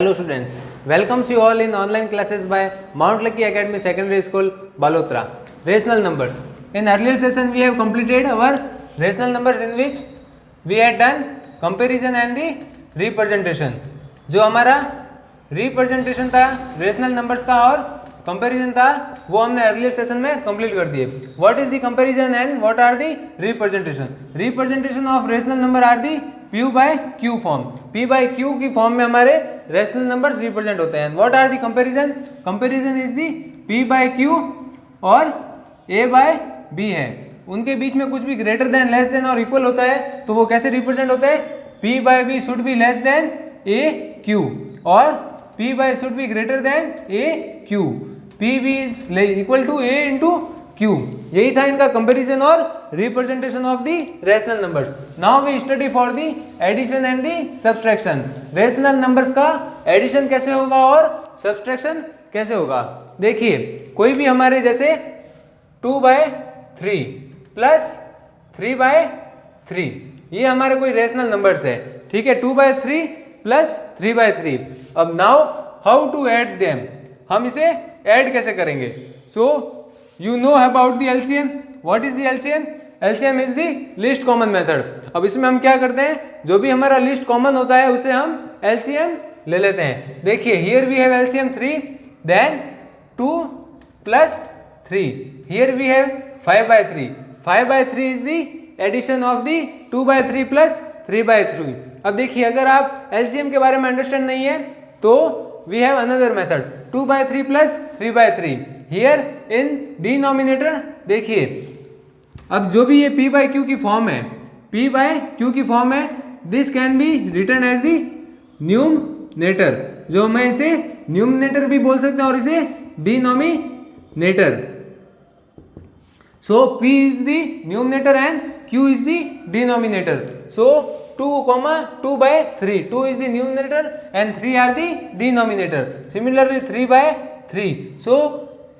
Hello students, welcomes you all in online classes by Mount Lucky Academy Secondary School, Balotra. Rational numbers. In earlier session we have completed our rational numbers in which we had done comparison and the representation. जो हमारा representation था rational numbers का और comparison था वो हमने earlier session में complete कर दिए. What is the comparison and what are the representation? Representation of rational number are the P by Q form. P by Q की फॉर्म में हमारे रेशनल नंबर्स रिप्रेजेंट होते हैं. What are the comparison? Comparison is the P by Q और A by B है. उनके बीच में कुछ भी ग्रेटर देन, लेस देन और इक्वल होता है तो वो कैसे रिप्रेजेंट होता है? P by B should be less than A Q और P by should be greater than A Q. P B is equal to A into Q. यही था इनका कंपैरिजन और representation of the rational numbers. Now we study for the addition and the subtraction. Rational numbers का addition कैसे होगा और subtraction कैसे होगा. देखिए कोई भी हमारे जैसे 2/3 प्लस 3/3 ये हमारे कोई रेशनल नंबर्स है. ठीक है, 2/3 प्लस 3/3. अब now how to add them, हम इसे ऐड कैसे करेंगे. सो you know about the LCM. what is the LCM? LCM is the least common method. अब इसमें हम क्या करते हैं, जो भी हमारा least common होता है उसे हम LCM ले लेते हैं. देखिए here we have LCM 3, then 2 plus 3. here we have 5/3. 5/3 is the addition of the 2/3 plus 3/3. अब देखिए अगर आप LCM के बारे में अंडरस्टैंड नहीं है तो we have another method 2/3 plus 3/3. here in denominator देखिए अब जो भी ये P by Q की फॉर्म है, P by Q की फॉर्म है, this can be written as the numerator. जो मैं इसे न्यूमरेटर भी बोल सकते हैं और इसे denominator. So P is the numerator and Q is the denominator. So 2,2/3. 2 is the numerator and 3 are the denominator. Similarly 3/3. So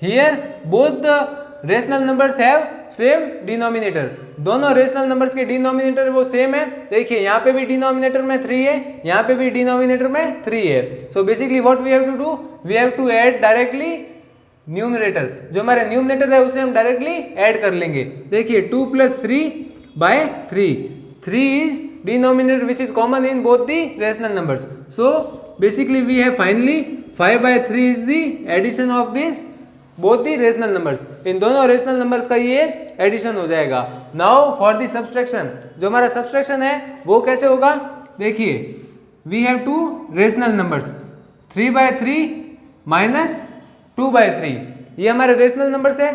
here both the rational numbers have same denominator. दोनों rational numbers के denominator वो same है. देखिए यहाँ पे भी denominator में 3 है, यहाँ पे भी denominator में 3 है. So basically what we have to do, we have to add directly numerator. जो हमारे numerator है उसे हम directly add कर लेंगे. देखिए 2 plus 3/3. 3 is denominator which is common in both the rational numbers. So basically we have finally 5/3 is the addition of this both the rational numbers. इन दोनों rational numbers का ये addition हो जाएगा. Now for the subtraction, जो हमारा subtraction है वो कैसे होगा. देखिए we have two rational numbers 3/3 minus 2/3. ये हमारे rational numbers है.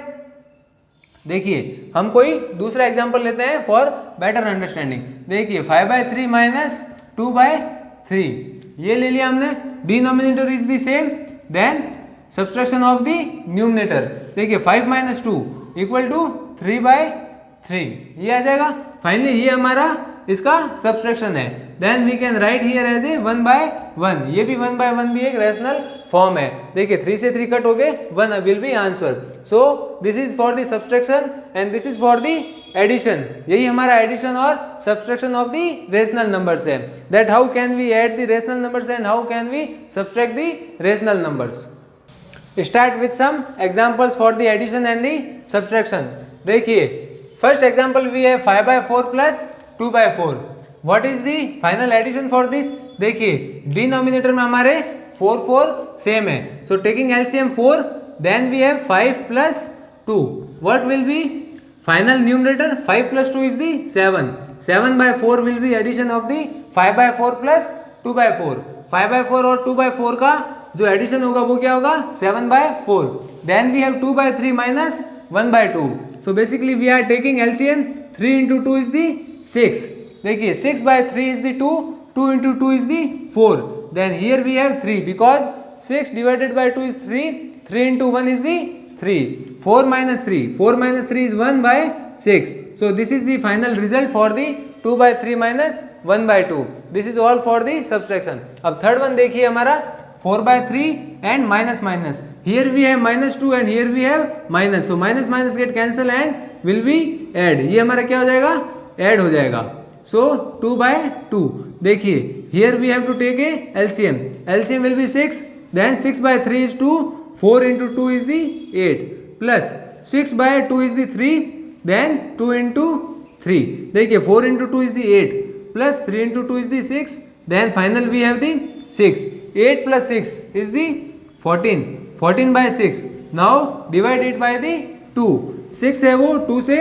देखिए हम कोई दूसरा एग्जांपल लेते हैं फॉर बेटर अंडरस्टैंडिंग. देखिए 5/3 माइनस 2/3 ये ले लिया हमने. Denominator is the same, then subtraction of the numerator. देखिए 5 minus 2 इक्वल टू 3/3 ये आ जाएगा. फाइनली ये हमारा इसका सब्सट्रैक्शन है. Then we can write here as a 1/1. ये भी 1/1 भी एक रैशनल फॉर्म है. देखिए 3 से 3 कट हो गए, 1 will be answer. So this is for the subtraction and this is for the addition. यही हमारा एडिशन और subtraction of the rational numbers है. That how can we add the rational numbers and how can we subtract the rational numbers. Start with some examples for the addition and the subtraction. देखिए first example we है 5/4 plus 2/4. What is the final addition for this. देखिए denominator में हमारे 4 same है. So taking LCM 4, then we have 5 plus 2. What will be final numerator. 5 plus 2 is the 7. 7/4 will be addition of the 5/4 plus 2/4. 5/4 और 2/4 का जो addition होगा वो क्या होगा 7/4. Then we have 2/3 minus 1/2. So basically we are taking LCM. 3 into 2 is the 6. देखिए 6/3 is the 2, 2 into 2 is the 4. Then here we have 3 because 6 divided by 2 is 3, 3 into 1 is the 3. 4 minus 3, 4 minus 3 is 1/6. So this is the final result for the 2/3 minus 1/2. This is all for the subtraction. अब third one देखिए हमारा 4/3 and minus minus. Here we have -2 and here we have minus. So minus minus get cancel and will be add. ये हमारा क्या हो जाएगा, add हो जाएगा. So 2/2. देखिए here we have to take a LCM, LCM will be 6, then 6/3 is 2, 4 into 2 is the 8 plus 6/2 is the 3, then 2 into 3, देखिए 4 into 2 is the 8 plus 3 into 2 is the 6, then final we have the 6, 8 plus 6 is the 14, 14/6, now divide it by the 2, 6 है वो 2 से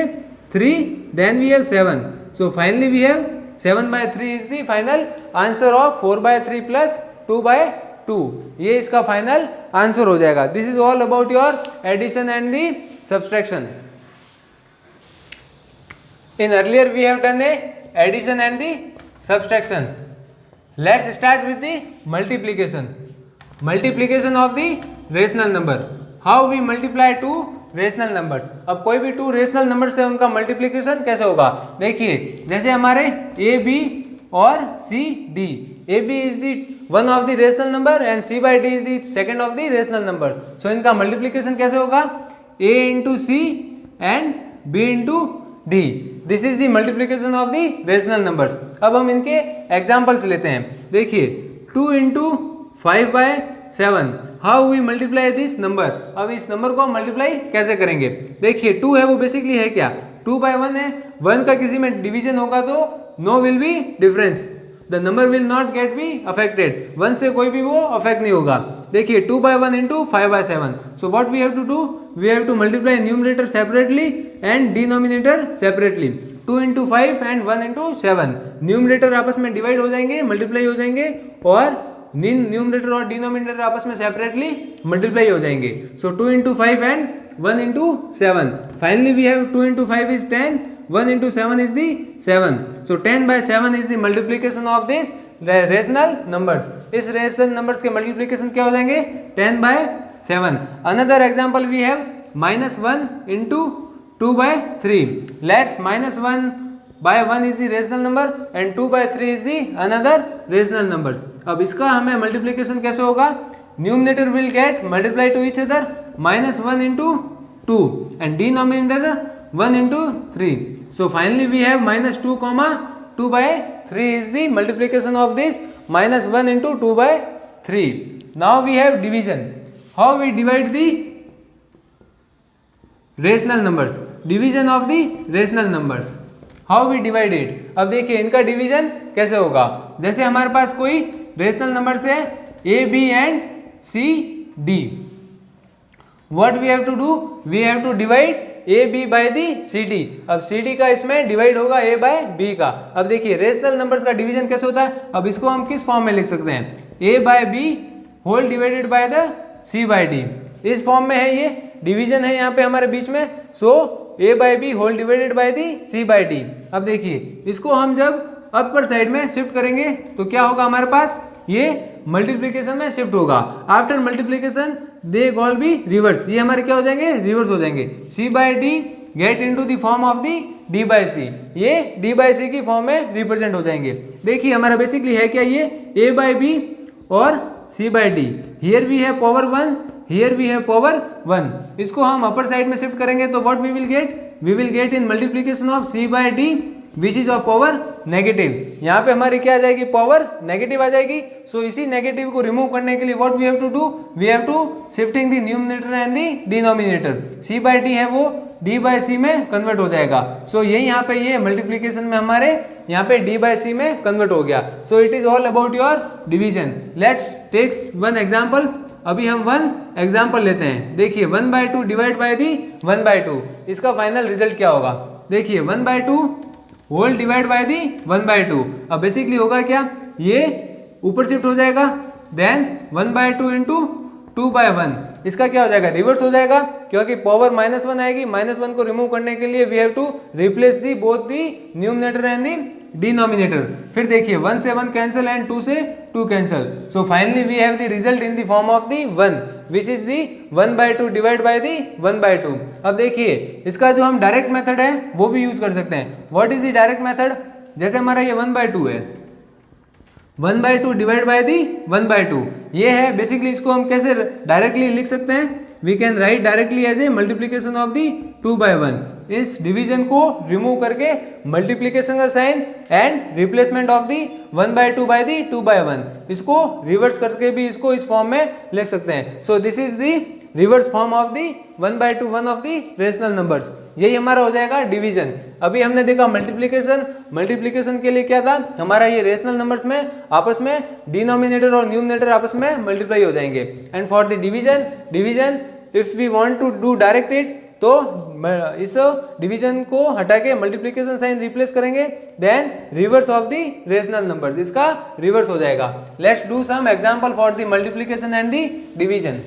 3, then we have 7, so finally we have 7/3 is the final answer of 4/3 plus 2/2, ये इसका final answer हो जाएगा. This is all about your addition and the subtraction. In earlier we have done a addition and the subtraction. Let's start with the multiplication. Multiplication of the rational number. How we multiply two rational numbers. अब कोई भी two rational numbers है उनका multiplication कैसे होगा? देखिए जैसे हमारे a b और c d. a b is the one of the rational number and c by d is the second of the rational numbers. So इनका multiplication कैसे होगा? a into c and b into d. This is the multiplication of the rational numbers. अब हम इनके examples लेते हैं. देखिए 2 into 5/7. How we multiply this number. अब इस नंबर को हम मल्टीप्लाई कैसे करेंगे? देखिए 2 है वो बेसिकली है क्या? 2/1 है. 1 का किसी में डिवीजन होगा तो no will be difference, the number will not get be affected. 1 से कोई भी वो अफेक्ट नहीं होगा. देखिए 2/1 into 5/7. So what we have to do? We have to multiply numerator separately and denominator separately. 2 into 5 and 1 into 7. Numerator आपस में divide हो जाएंगे, मल्टीप्लाई हो जाएंगे, और न्यूमरेटर और डिनोमिनेटर आपस में सेपरेटली मल्टीप्लाई हो जाएंगे. So 2 into 5 and 1 into 7. Finally we have 2 into 5 is 10, 1 into 7 is the 7. So 10/7 is the multiplication of this rational numbers. इस rational numbers के multiplication क्या हो जाएंगे? 10/7. Another example we have -1 into 2/3. Let's -1/1 is the rational number and 2/3 is the another rational numbers. अब इसका हमें multiplication कैसे होगा? Numerator will get multiply to each other, -1 into 2 and denominator 1 into 3. So finally we have -2, 2/3 is the multiplication of this -1 into 2/3. Now we have division. How we divide the rational numbers? Division of the rational numbers. How we divide it? अब देखिए इनका division कैसे होगा. जैसे हमारे पास कोई rational numbers है a b and c d. What we have to do? We have to divide a b by the c d. अब c d का इसमें डिवाइड होगा a बाय b का. अब देखिए रेशनल नंबर्स का डिवीजन कैसे होता है? अब इसको हम किस फॉर्म में लिख सकते हैं? a by b whole divided by the c by d. इस फॉर्म में है, ये डिवीजन है यहाँ पे हमारे बीच में. सो a by b whole divided by the c by d. अब देखिए इसको हम जब अपर साइड में शिफ्ट करेंगे तो क्या होगा हमारे पास? ये मल्टीप्लीकेशन में शिफ्ट होगा. After multiplication they all be reverse. ये हमारे क्या हो जाएंगे? रिवर्स हो जाएंगे. c by D get into the form of the d by C. ये d बाई सी की फॉर्म में रिप्रेजेंट हो जाएंगे. देखिए हमारा बेसिकली है क्या? ये a बाई बी और c by d. Here we have power 1, here we have power 1. इसको हम अपर साइड में शिफ्ट करेंगे तो what we will get? We will get in multiplication of c by d which is of power negative. यहाँ पे हमारी क्या आ जाएगी? पावर नेगेटिव आ जाएगी. सो इसी नेगेटिव को रिमूव करने के लिए what we have to do? We have to shifting the numerator and the denominator. c by d है वो d बाई सी में कन्वर्ट हो जाएगा. सो यही यहाँ पे ये मल्टीप्लीकेशन में हमारे यहाँ पे d बाई सी में कन्वर्ट हो गया. So it is all about your division. Let's take one example. अभी हम वन एग्जाम्पल लेते हैं. देखिए 1/2 डिवाइड बाई दी 1/2. इसका फाइनल रिजल्ट क्या होगा? देखिए 1/2 होल डिवाइड बाई दी 1/2. अब बेसिकली होगा क्या? ये ऊपर शिफ्ट हो जाएगा. Then 1/2 into 2/1. इसका क्या हो जाएगा? रिवर्स हो जाएगा, क्योंकि पावर -1 आएगी. -1 को रिमूव करने के लिए we have to replace the both the numerator and the denominator. फिर देखिए 1 से 1 कैंसिल एंड 2 से 2 cancel. So finally we have the result in the form of the 1 which is the 1/2 divide by the 1/2. अब देखिए इसका जो हम direct method है वो भी यूज कर सकते हैं. What is the direct method? जैसे हमारा ये 1/2 है, 1/2 डिवाइड बाई दी 1/2 ये है. बेसिकली इसको हम कैसे डायरेक्टली लिख सकते हैं? We can write directly as a multiplication of the 2/1. इस डिवीजन को रिमूव करके मल्टीप्लीकेशन का sign and replacement of the 1/2 by the 2/1, इसको रिवर्स करके भी इसको इस फॉर्म में लिख सकते हैं। सो this is the reverse form of the 1/2 one of the rational numbers, यही हमारा हो जाएगा डिवीजन। अभी हमने देखा मल्टीप्लीकेशन, मल्टीप्लीकेशन के लिए क्या था हमारा, ये रेशनल नंबर्स में आपस में डिनोमिनेटर और न्यूमरेटर आपस में मल्टीप्लाई हो जाएंगे। And for the division, division if we want to do direct it, तो इस डिवीजन को हटा के मल्टीप्लीकेशन साइन रिप्लेस करेंगे, then reverse of the rational numbers, इसका रिवर्स हो जाएगा। Let's do some example for the multiplication and the division.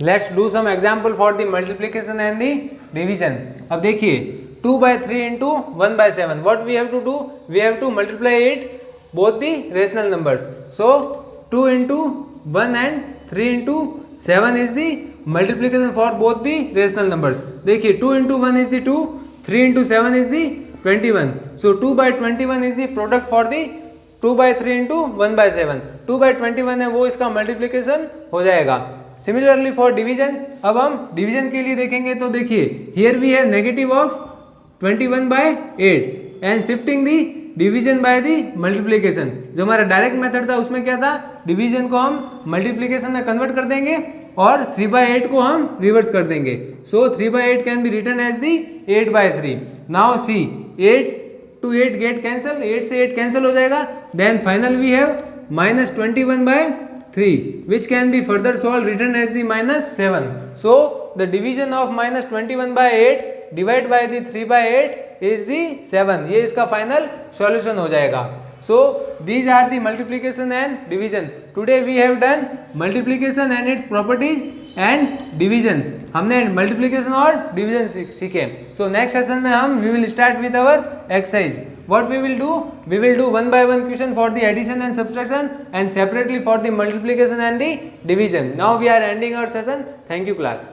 Let's do some example for the multiplication and the division. अब देखिए 2/3 into 1/7, what we have to do, we have to multiply it both the rational numbers. So 2 into 1 and 3 into 7 is the multiplication for both the rational numbers. देखिए 2 into 1 is the 2, 3 into 7 is the 21। So 2/21 is the product for the 2/3 into 1/7, 2/21 है वो इसका multiplication हो जाएगा। Similarly for division, अब हम division के लिए देखेंगे तो देखिए here we have negative of 21/8 and shifting the division by the multiplication. जो हमारा डायरेक्ट मेथड था उसमें क्या था, डिवीजन को हम मल्टीप्लीकेशन में कन्वर्ट कर देंगे और 3/8 को हम रिवर्स कर देंगे। So 3/8 can be written as the 8/3। Now see 8 to 8 get cancel, 8 से 8 कैंसल हो जाएगा, then final we have -21/3 which can be further solved written as the -7. So the division of -21/8 divided by the 3/8 is the 7, ये इसका final solution हो जाएगा। So these are the multiplication and division. Today we have done multiplication and its properties and division, हमने multiplication और division सीखे। So next session में हम we will start with our exercise. What we will do? We will do 1 by 1 question for the addition and subtraction and separately for the multiplication and the division. Now we are ending our session. Thank you class.